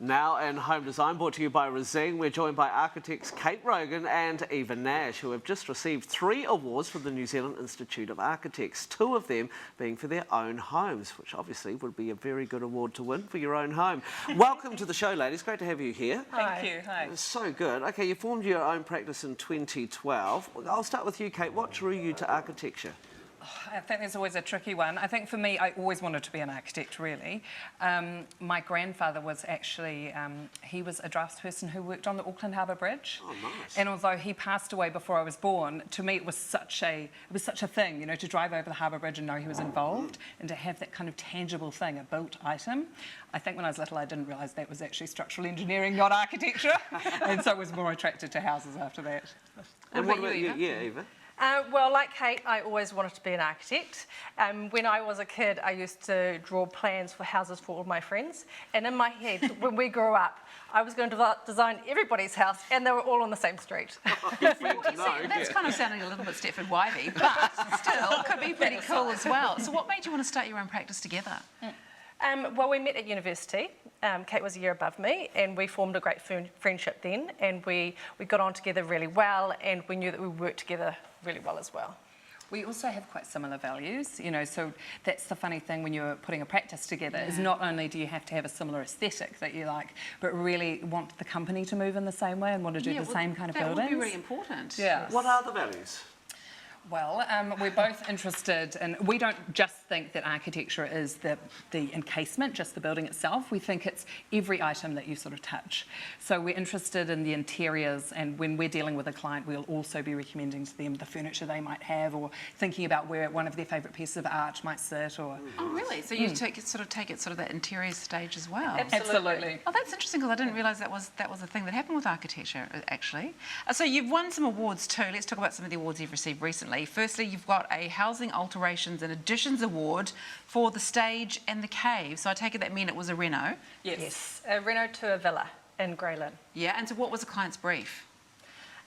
Now in Home Design, brought to you by Razing, we're joined by architects Kate Rogan and Eva Nash, who have just received 3 awards from the New Zealand Institute of Architects, 2 of them being for their own homes, which obviously would be a very good award to win for your own home. Welcome to the show, ladies. Great to have you here. Thank you. Hi. So good. Okay, you formed your own practice in 2012. I'll start with you, Kate. What drew you to architecture? I think there's always a tricky one. I think for me, I always wanted to be an architect, really. My grandfather was actually, he was a draftsperson who worked on the Auckland Harbour Bridge. Oh, nice. And although he passed away before I was born, to me it was such a thing, you know, to drive over the Harbour Bridge and know he was involved and to have that kind of tangible thing, a built item. I think when I was little, I didn't realise that was actually structural engineering, not architecture. And so I was more attracted to houses after that. And what about you? Yeah, Eva? Well, like Kate, I always wanted to be an architect. When I was a kid, I used to draw plans for houses for all my friends. And in my head, when we grew up, I was going to design everybody's house, and they were all on the same street. That's kind of sounding a little bit Stepford Wivey, but still could be pretty cool as well. So what made you want to start your own practice together? Well, we met at university. Kate was a year above me, and we formed a great friendship then, and we got on together really well, and we knew that we worked together really well as well. We also have quite similar values, you know, so that's the funny thing when you're putting a practice together, is not only do you have to have a similar aesthetic that you like, but really want the company to move in the same way and want to do the same kind of buildings. That would be really important. Yeah. What are the values? Well, we're both interested, and we don't just think that architecture is the encasement, just the building itself. We think it's every item that you sort of touch. So we're interested in the interiors, and when we're dealing with a client, we'll also be recommending to them the furniture they might have, or thinking about where one of their favourite pieces of art might sit. Or oh, really? So you take it sort of that interior stage as well. Absolutely. Oh, that's interesting because I didn't realise that was a thing that happened with architecture actually. So you've won some awards too. Let's talk about some of the awards you've received recently. Firstly, you've got a Housing Alterations and Additions Award for the stage and the cave. So I take it that meant it was a reno? Yes, a reno to a villa in Greylin. Yeah, and so what was the client's brief?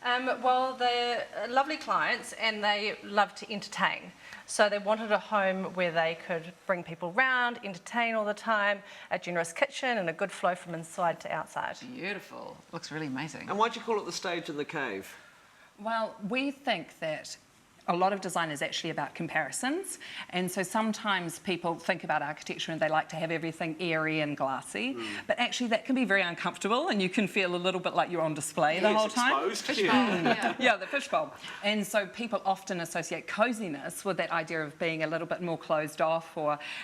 Well, they're lovely clients and they love to entertain. So they wanted a home where they could bring people round, entertain all the time, a generous kitchen and a good flow from inside to outside. Beautiful. Looks really amazing. And why'd you call it the stage and the cave? Well, we think that a lot of design is actually about comparisons, and so sometimes people think about architecture and they like to have everything airy and glassy, but actually that can be very uncomfortable and you can feel a little bit like you're on display the whole time. Exposed. Yeah, the fishbowl. And so people often associate coziness with that idea of being a little bit more closed off,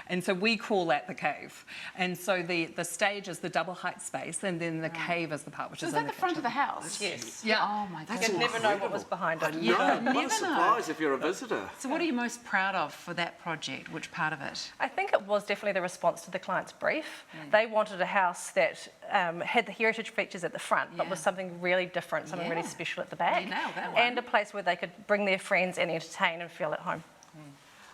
and so we call that the cave. And so the stage is the double height space, and then the cave is the part which is that in the front of the house? Yes. Yeah. Oh my God. You'd never know what was behind it. No, what never a surprise if you're a visitor. So what are you most proud of for that project? Which part of it? I think it was definitely the response to the client's brief. They wanted a house that had the heritage features at the front, but was something really different, something really special at the back. You nailed that one. And a place where they could bring their friends and entertain and feel at home.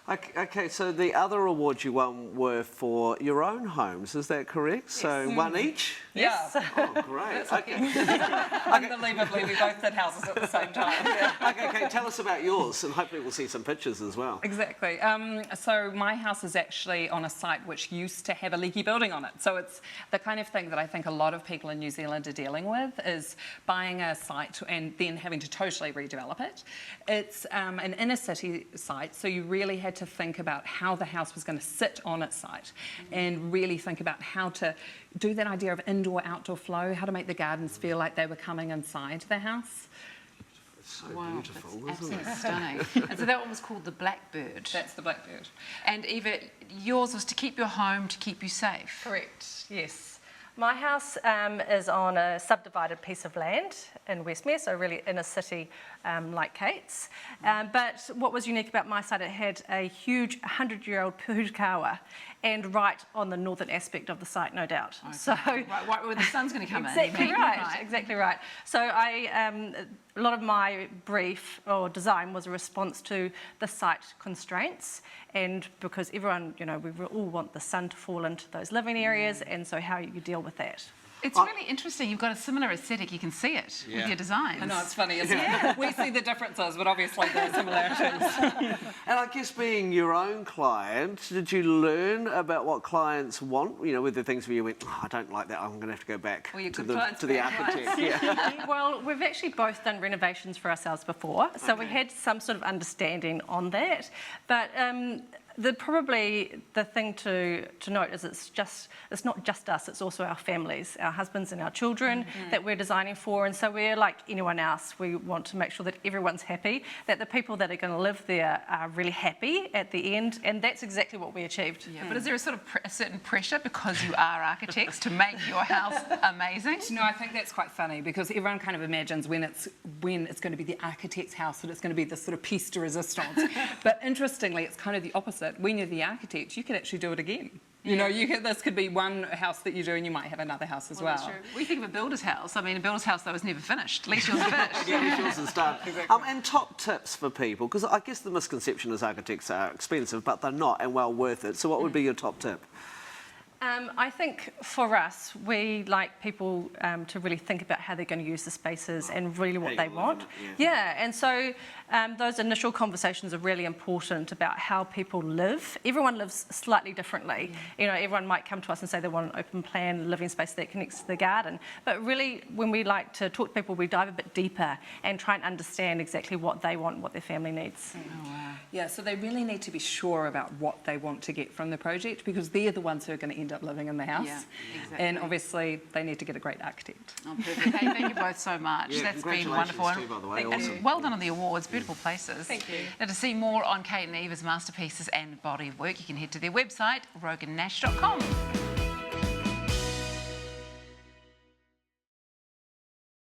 Okay, so the other awards you won were for your own homes, is that correct? Yes. So one each? Yeah. Oh, great. Okay. Unbelievably, we both did houses at the same time. Okay, tell us about yours, and hopefully we'll see some pictures as well. Exactly. So my house is actually on a site which used to have a leaky building on it. So it's the kind of thing that I think a lot of people in New Zealand are dealing with, is buying a site and then having to totally redevelop it. It's an inner city site, so you really had to think about how the house was going to sit on its site and really think about how to do that idea of indoor-outdoor flow, how to make the gardens feel like they were coming inside the house. It's so beautiful, that's isn't absolutely it? stunning. And so that one was called the Blackbird. That's the Blackbird. And Eva, yours was to keep your home, to keep you safe. Correct, yes. My house is on a subdivided piece of land in Westmere, so really in a city like Kate's. But what was unique about my site, it had a huge 100-year-old purukawa, and right on the northern aspect of the site, no doubt. Okay. So right where the sun's going to come exactly in. right, exactly right. So a lot of my brief or design was a response to the site constraints, and because everyone, you know, we all want the sun to fall into those living areas, and so how you deal with that. It's really interesting. You've got a similar aesthetic. You can see it with your designs. I know, it's funny, isn't it? We see the differences, but obviously there are similarities. And I guess being your own client, did you learn about what clients want? You know, with the things where you went, oh, I don't like that, I'm going to have to go back Well, to the architect. Yeah. Well, we've actually both done renovations for ourselves before, so we had some sort of understanding on that. But probably the thing to note is it's not just us, it's also our families, our husbands and our children that we're designing for. And so we're like anyone else. We want to make sure that everyone's happy, that the people that are going to live there are really happy at the end. And that's exactly what we achieved. Yeah, but is there a sort of a certain pressure because you are architects to make your house amazing? No, I think that's quite funny because everyone kind of imagines when it's going to be the architect's house that it's going to be this sort of piece de resistance. But interestingly, it's kind of the opposite. When you're the architect, you could actually do it again. You know, this could be one house that you do and you might have another house as well. That's true. We think of a builder's house. I mean, a builder's house, though, was never finished. At least yours is finished. Yeah, at least yours is done. Exactly. And top tips for people, because I guess the misconception is architects are expensive, but they're not, and well worth it. So what would be your top tip? I think for us, we like people to really think about how they're going to use the spaces and really what they want. And so those initial conversations are really important about how people live. Everyone lives slightly differently. You know, everyone might come to us and say they want an open plan living space that connects to the garden. But really, when we like to talk to people, we dive a bit deeper and try and understand exactly what they want, what their family needs. Oh, wow. Yeah, so they really need to be sure about what they want to get from the project because they're the ones who are going to end up living in the house. Yeah, exactly. And obviously, they need to get a great architect. Oh, perfect. Hey, thank you both so much. Yeah, That's been congratulations wonderful. too, by the way. And Awesome. well done on the awards. Beautiful places. Thank you. Now, to see more on Kate and Eva's masterpieces and body of work, you can head to their website, rogannash.com.